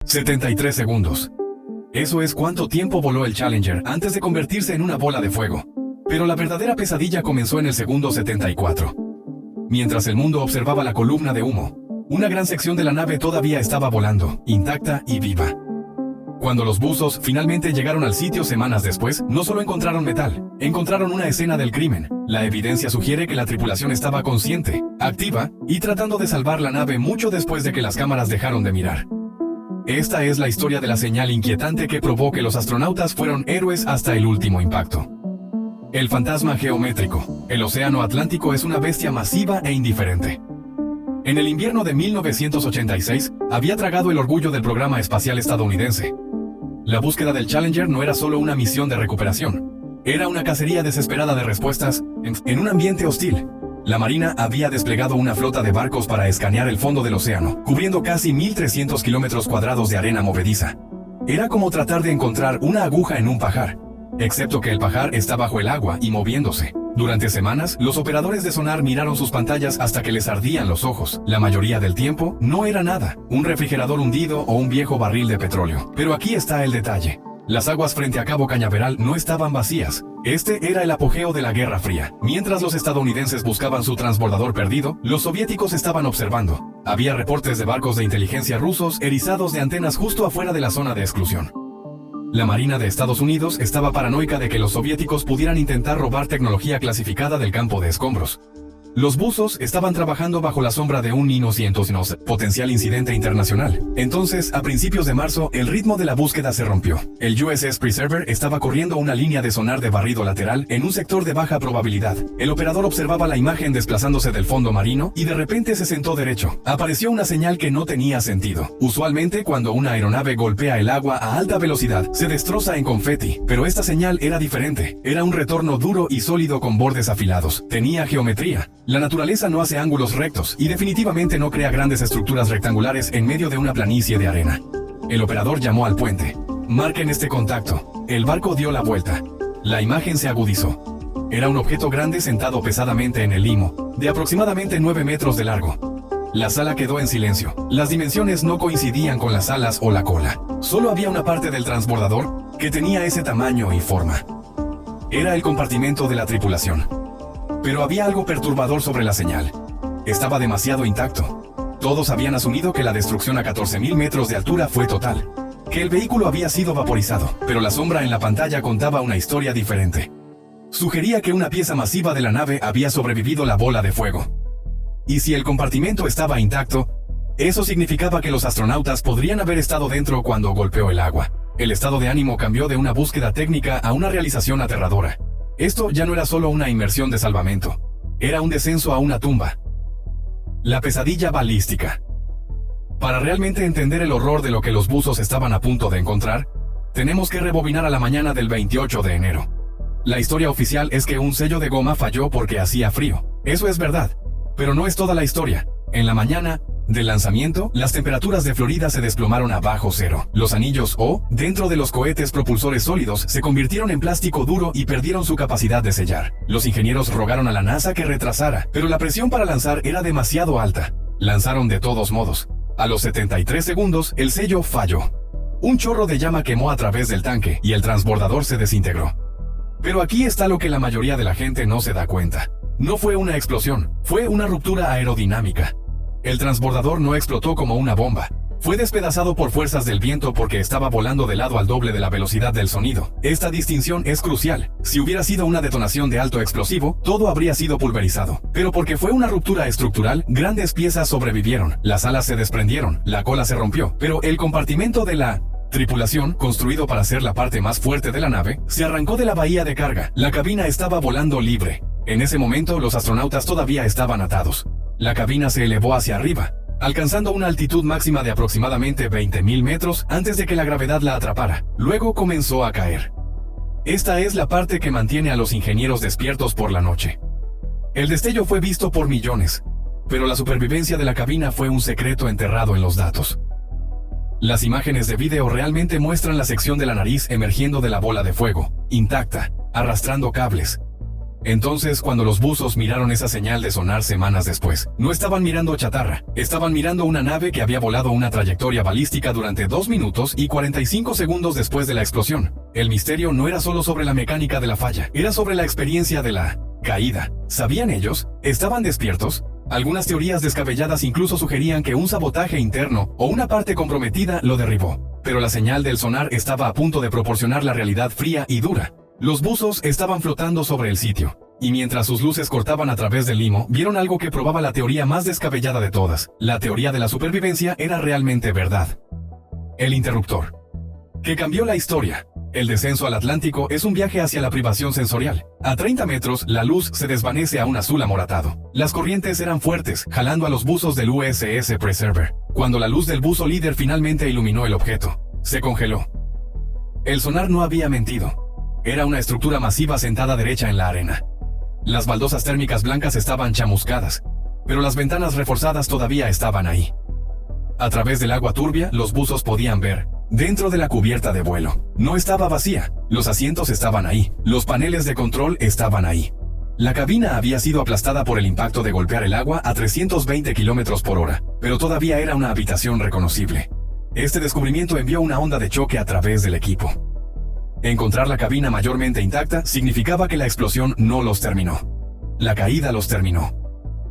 73 segundos. Eso es cuánto tiempo voló el Challenger antes de convertirse en una bola de fuego. Pero la verdadera pesadilla comenzó en el segundo 74. Mientras el mundo observaba la columna de humo, una gran sección de la nave todavía estaba volando, intacta y viva. Cuando los buzos finalmente llegaron al sitio semanas después, no solo encontraron metal, encontraron una escena del crimen. La evidencia sugiere que la tripulación estaba consciente, activa y tratando de salvar la nave mucho después de que las cámaras dejaron de mirar. Esta es la historia de la señal inquietante que probó que los astronautas fueron héroes hasta el último impacto. El fantasma geométrico. El océano Atlántico es una bestia masiva e indiferente. En el invierno de 1986, había tragado el orgullo del programa espacial estadounidense. La búsqueda del Challenger no era solo una misión de recuperación. Era una cacería desesperada de respuestas en un ambiente hostil. La Marina había desplegado una flota de barcos para escanear el fondo del océano, cubriendo casi 1.300 kilómetros cuadrados de arena movediza. Era como tratar de encontrar una aguja en un pajar, excepto que el pajar está bajo el agua y moviéndose. Durante semanas, los operadores de sonar miraron sus pantallas hasta que les ardían los ojos. La mayoría del tiempo, no era nada, un refrigerador hundido o un viejo barril de petróleo. Pero aquí está el detalle. Las aguas frente a Cabo Cañaveral no estaban vacías. Este era el apogeo de la Guerra Fría. Mientras los estadounidenses buscaban su transbordador perdido, los soviéticos estaban observando. Había reportes de barcos de inteligencia rusos erizados de antenas justo afuera de la zona de exclusión. La Marina de Estados Unidos estaba paranoica de que los soviéticos pudieran intentar robar tecnología clasificada del campo de escombros. Los buzos estaban trabajando bajo la sombra de un Ni-200 potencial incidente internacional. Entonces, a principios de marzo, el ritmo de la búsqueda se rompió. El USS Preserver estaba corriendo una línea de sonar de barrido lateral en un sector de baja probabilidad. El operador observaba la imagen desplazándose del fondo marino y de repente se sentó derecho. Apareció una señal que no tenía sentido. Usualmente, cuando una aeronave golpea el agua a alta velocidad, se destroza en confeti. Pero esta señal era diferente. Era un retorno duro y sólido con bordes afilados. Tenía geometría. La naturaleza no hace ángulos rectos y definitivamente no crea grandes estructuras rectangulares en medio de una planicie de arena. El operador llamó al puente. Marquen este contacto. El barco dio la vuelta. La imagen se agudizó. Era un objeto grande sentado pesadamente en el limo, de aproximadamente 9 metros de largo. La sala quedó en silencio. Las dimensiones no coincidían con las alas o la cola. Solo había una parte del transbordador que tenía ese tamaño y forma. Era el compartimento de la tripulación. Pero había algo perturbador sobre la señal. Estaba demasiado intacto. Todos habían asumido que la destrucción a 14.000 metros de altura fue total, que el vehículo había sido vaporizado, pero la sombra en la pantalla contaba una historia diferente. Sugería que una pieza masiva de la nave había sobrevivido la bola de fuego. Y si el compartimento estaba intacto, eso significaba que los astronautas podrían haber estado dentro cuando golpeó el agua. El estado de ánimo cambió de una búsqueda técnica a una realización aterradora. Esto ya no era solo una inmersión de salvamento. Era un descenso a una tumba. La pesadilla balística. Para realmente entender el horror de lo que los buzos estaban a punto de encontrar, tenemos que rebobinar a la mañana del 28 de enero. La historia oficial es que un sello de goma falló porque hacía frío. Eso es verdad, pero no es toda la historia. En la mañana del lanzamiento, las temperaturas de Florida se desplomaron a bajo cero. Los anillos O, dentro de los cohetes propulsores sólidos, se convirtieron en plástico duro y perdieron su capacidad de sellar. Los ingenieros rogaron a la NASA que retrasara, pero la presión para lanzar era demasiado alta. Lanzaron de todos modos. A los 73 segundos, el sello falló. Un chorro de llama quemó a través del tanque y el transbordador se desintegró. Pero aquí está lo que la mayoría de la gente no se da cuenta. No fue una explosión, fue una ruptura aerodinámica. El transbordador no explotó como una bomba. Fue despedazado por fuerzas del viento porque estaba volando de lado al doble de la velocidad del sonido. Esta distinción es crucial. Si hubiera sido una detonación de alto explosivo, todo habría sido pulverizado. Pero porque fue una ruptura estructural, grandes piezas sobrevivieron. Las alas se desprendieron, la cola se rompió. Pero el compartimento de la tripulación, construido para ser la parte más fuerte de la nave, se arrancó de la bahía de carga. La cabina estaba volando libre. En ese momento, los astronautas todavía estaban atados. La cabina se elevó hacia arriba, alcanzando una altitud máxima de aproximadamente 20.000 metros antes de que la gravedad la atrapara. Luego comenzó a caer. Esta es la parte que mantiene a los ingenieros despiertos por la noche. El destello fue visto por millones, pero la supervivencia de la cabina fue un secreto enterrado en los datos. Las imágenes de vídeo realmente muestran la sección de la nariz emergiendo de la bola de fuego, intacta, arrastrando cables. Entonces, cuando los buzos miraron esa señal de sonar semanas después, no estaban mirando chatarra, estaban mirando una nave que había volado una trayectoria balística durante 2 minutos y 45 segundos después de la explosión. El misterio no era solo sobre la mecánica de la falla, era sobre la experiencia de la caída. ¿Sabían ellos? ¿Estaban despiertos? Algunas teorías descabelladas incluso sugerían que un sabotaje interno o una parte comprometida lo derribó. Pero la señal del sonar estaba a punto de proporcionar la realidad fría y dura. Los buzos estaban flotando sobre el sitio, y mientras sus luces cortaban a través del limo, vieron algo que probaba la teoría más descabellada de todas. La teoría de la supervivencia era realmente verdad. El interruptor, que cambió la historia. El descenso al Atlántico es un viaje hacia la privación sensorial. A 30 metros, la luz se desvanece a un azul amoratado. Las corrientes eran fuertes, jalando a los buzos del USS Preserver. Cuando la luz del buzo líder finalmente iluminó el objeto, se congeló. El sonar no había mentido. Era una estructura masiva sentada derecha en la arena. Las baldosas térmicas blancas estaban chamuscadas, pero las ventanas reforzadas todavía estaban ahí. A través del agua turbia, los buzos podían ver dentro de la cubierta de vuelo. No estaba vacía, los asientos estaban ahí, los paneles de control estaban ahí. La cabina había sido aplastada por el impacto de golpear el agua a 320 km por hora, pero todavía era una habitación reconocible. Este descubrimiento envió una onda de choque a través del equipo. Encontrar la cabina mayormente intacta significaba que la explosión no los terminó. La caída los terminó.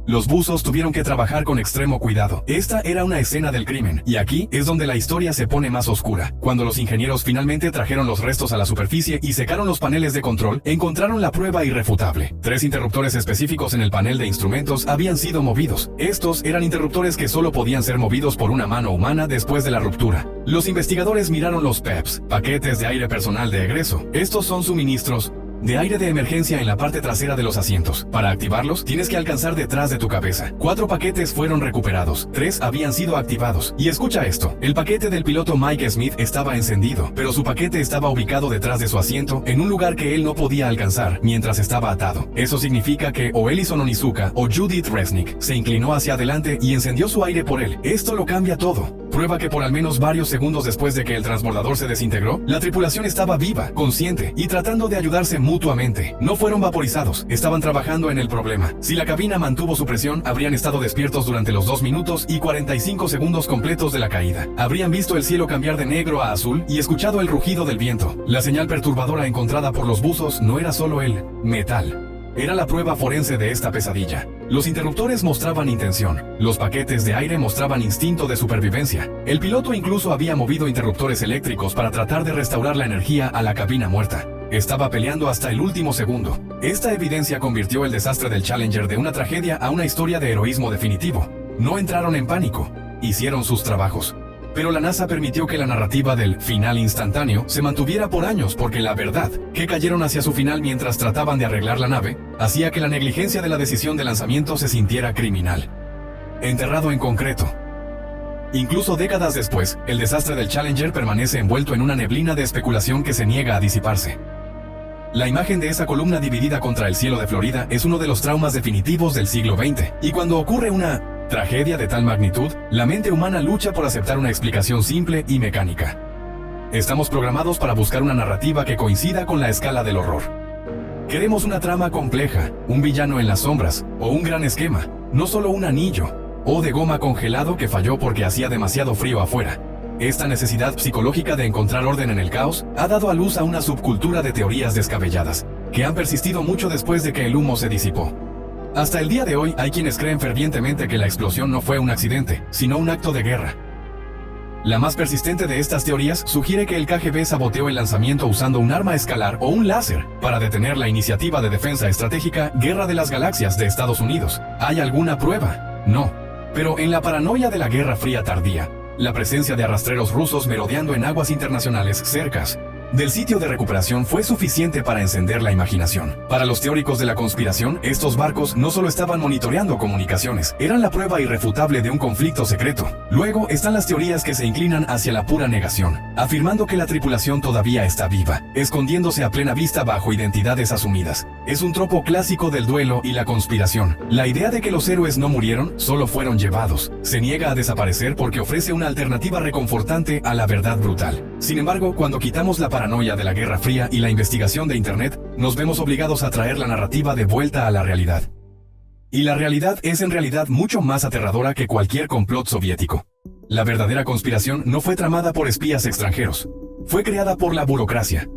Los buzos tuvieron que trabajar con extremo cuidado. Esta era una escena del crimen, y aquí es donde la historia se pone más oscura. Cuando los ingenieros finalmente trajeron los restos a la superficie y secaron los paneles de control, encontraron la prueba irrefutable. 3 interruptores específicos en el panel de instrumentos habían sido movidos. Estos eran interruptores que solo podían ser movidos por una mano humana después de la ruptura. Los investigadores miraron los PEPs, paquetes de aire personal de egreso. Estos son suministros de aire de emergencia en la parte trasera de los asientos. Para activarlos, tienes que alcanzar detrás de tu cabeza. 4 paquetes fueron recuperados, 3 habían sido activados. Y escucha esto, el paquete del piloto Mike Smith estaba encendido, pero su paquete estaba ubicado detrás de su asiento, en un lugar que él no podía alcanzar, mientras estaba atado. Eso significa que o Ellison Onizuka o Judith Resnick se inclinó hacia adelante y encendió su aire por él. Esto lo cambia todo. Prueba que por al menos varios segundos después de que el transbordador se desintegró, la tripulación estaba viva, consciente y tratando de ayudarse mutuamente. No fueron vaporizados, estaban trabajando en el problema. Si la cabina mantuvo su presión, habrían estado despiertos durante los 2 minutos y 45 segundos completos de la caída. Habrían visto el cielo cambiar de negro a azul y escuchado el rugido del viento. La señal perturbadora encontrada por los buzos no era solo el metal. Era la prueba forense de esta pesadilla. Los interruptores mostraban intención. Los paquetes de aire mostraban instinto de supervivencia. El piloto incluso había movido interruptores eléctricos para tratar de restaurar la energía a la cabina muerta. Estaba peleando hasta el último segundo. Esta evidencia convirtió el desastre del Challenger de una tragedia a una historia de heroísmo definitivo. No entraron en pánico. Hicieron sus trabajos. Pero la NASA permitió que la narrativa del final instantáneo se mantuviera por años porque la verdad, que cayeron hacia su final mientras trataban de arreglar la nave, hacía que la negligencia de la decisión de lanzamiento se sintiera criminal. Enterrado en concreto. Incluso décadas después, el desastre del Challenger permanece envuelto en una neblina de especulación que se niega a disiparse. La imagen de esa columna dividida contra el cielo de Florida es uno de los traumas definitivos del siglo XX, y cuando ocurre una tragedia de tal magnitud, la mente humana lucha por aceptar una explicación simple y mecánica. Estamos programados para buscar una narrativa que coincida con la escala del horror. Queremos una trama compleja, un villano en las sombras, o un gran esquema, no solo un anillo, o de goma congelado que falló porque hacía demasiado frío afuera. Esta necesidad psicológica de encontrar orden en el caos ha dado a luz a una subcultura de teorías descabelladas, que han persistido mucho después de que el humo se disipó. Hasta el día de hoy hay quienes creen fervientemente que la explosión no fue un accidente, sino un acto de guerra. La más persistente de estas teorías sugiere que el KGB saboteó el lanzamiento usando un arma escalar o un láser para detener la iniciativa de defensa estratégica Guerra de las Galaxias de Estados Unidos. ¿Hay alguna prueba? No. Pero en la paranoia de la Guerra Fría tardía, la presencia de arrastreros rusos merodeando en aguas internacionales cercas del sitio de recuperación fue suficiente para encender la imaginación. Para los teóricos de la conspiración, estos barcos no solo estaban monitoreando comunicaciones, eran la prueba irrefutable de un conflicto secreto. Luego están las teorías que se inclinan hacia la pura negación, afirmando que la tripulación todavía está viva, escondiéndose a plena vista bajo identidades asumidas. Es un tropo clásico del duelo y la conspiración. La idea de que los héroes no murieron, solo fueron llevados. Se niega a desaparecer porque ofrece una alternativa reconfortante a la verdad brutal. Sin embargo, cuando quitamos la paranoia de la Guerra Fría y la investigación de Internet, nos vemos obligados a traer la narrativa de vuelta a la realidad. Y la realidad es en realidad mucho más aterradora que cualquier complot soviético. La verdadera conspiración no fue tramada por espías extranjeros. Fue creada por la burocracia.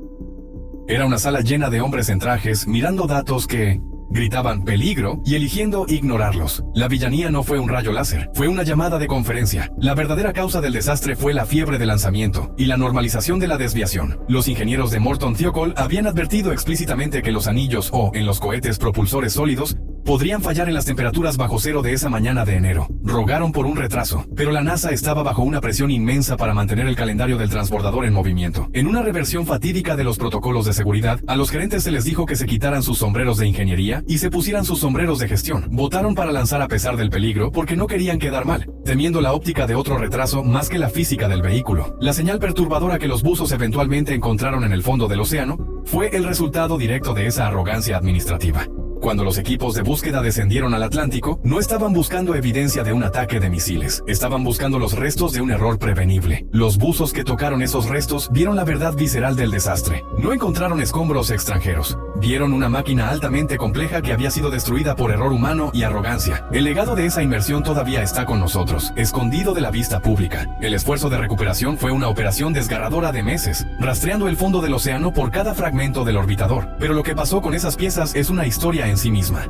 Era una sala llena de hombres en trajes mirando datos que gritaban peligro y eligiendo ignorarlos. La villanía no fue un rayo láser, fue una llamada de conferencia. La verdadera causa del desastre fue la fiebre de lanzamiento y la normalización de la desviación. Los ingenieros de Morton Thiokol habían advertido explícitamente que los anillos o, en los cohetes propulsores sólidos, podrían fallar en las temperaturas bajo cero de esa mañana de enero. Rogaron por un retraso, pero la NASA estaba bajo una presión inmensa para mantener el calendario del transbordador en movimiento. En una reversión fatídica de los protocolos de seguridad, a los gerentes se les dijo que se quitaran sus sombreros de ingeniería y se pusieran sus sombreros de gestión. Votaron para lanzar a pesar del peligro porque no querían quedar mal, temiendo la óptica de otro retraso más que la física del vehículo. La señal perturbadora que los buzos eventualmente encontraron en el fondo del océano fue el resultado directo de esa arrogancia administrativa. Cuando los equipos de búsqueda descendieron al Atlántico, no estaban buscando evidencia de un ataque de misiles, estaban buscando los restos de un error prevenible. Los buzos que tocaron esos restos vieron la verdad visceral del desastre. No encontraron escombros extranjeros, vieron una máquina altamente compleja que había sido destruida por error humano y arrogancia. El legado de esa inmersión todavía está con nosotros, escondido de la vista pública. El esfuerzo de recuperación fue una operación desgarradora de meses, rastreando el fondo del océano por cada fragmento del orbitador. Pero lo que pasó con esas piezas es una historia en sí misma.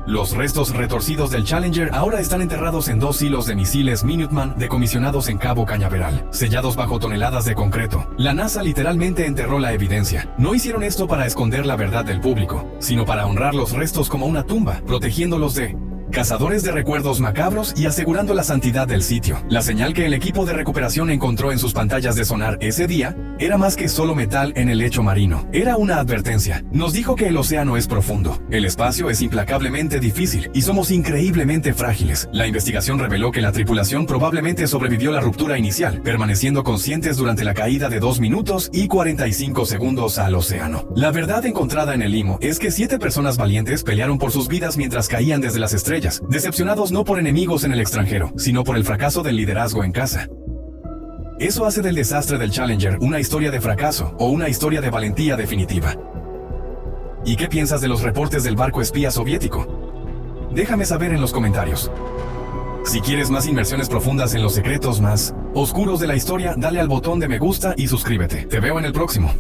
Los restos retorcidos del Challenger ahora están enterrados en 2 silos de misiles Minuteman decomisionados en Cabo Cañaveral, sellados bajo toneladas de concreto. La NASA literalmente enterró la evidencia. No hicieron esto para esconder la verdad del público, sino para honrar los restos como una tumba, protegiéndolos de cazadores de recuerdos macabros y asegurando la santidad del sitio. La señal que el equipo de recuperación encontró en sus pantallas de sonar ese día era más que solo metal en el lecho marino. Era una advertencia. Nos dijo que el océano es profundo, el espacio es implacablemente difícil y somos increíblemente frágiles. La investigación reveló que la tripulación probablemente sobrevivió la ruptura inicial, permaneciendo conscientes durante la caída de 2 minutos y 45 segundos al océano. La verdad encontrada en el limo es que 7 personas valientes pelearon por sus vidas mientras caían desde las estrellas, decepcionados no por enemigos en el extranjero, sino por el fracaso del liderazgo en casa. Eso hace del desastre del Challenger una historia de fracaso o una historia de valentía definitiva. ¿Y qué piensas de los reportes del barco espía soviético? Déjame saber en los comentarios. Si quieres más inmersiones profundas en los secretos más oscuros de la historia, dale al botón de me gusta y suscríbete. Te veo en el próximo.